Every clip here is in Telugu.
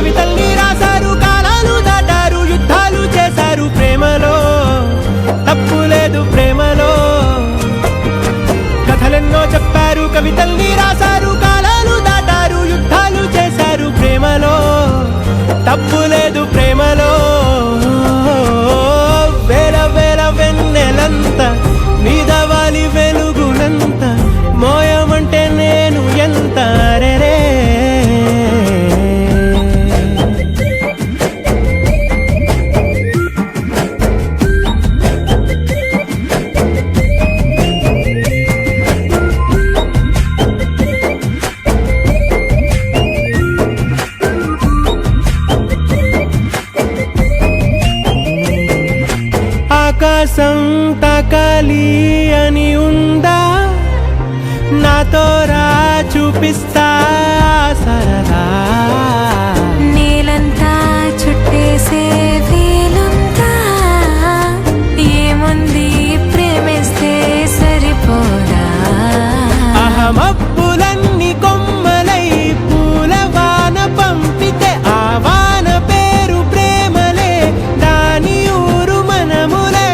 కవితల్ని రాశారు, కాలాలు దాటారు, యుద్ధాలు చేశారు ప్రేమలో, తప్పు లేదు ప్రేమలో. కథలెన్నో చెప్పారు, కవితల్ని రాశారు, కాలాలు దాటారు, యుద్ధాలు చేశారు ప్రేమలో, తప్పు లేదు ప్రేమలో. వేల వేల వెన్నెలంత మీద వాలి వెలుగునంత మోయమంటే నేను ఎంత రే. ఆకాశం తాకాలి అని ఉందా, నాతో రా చూపిస్తా సరదా. నేలంతా చుట్టేసే వేలుందా, ఏముంది ప్రేమిస్తే సరిపోదా. అహమబ్బులన్నీ కొమ్మలై పూల వాన పంపితే ఆ వాన పేరు ప్రేమలే, దాని ఊరు మనములే.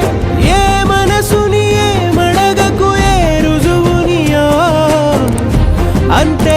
ఏ మనసుని ఏ మడగకు ఏ రుజువునియో అంతే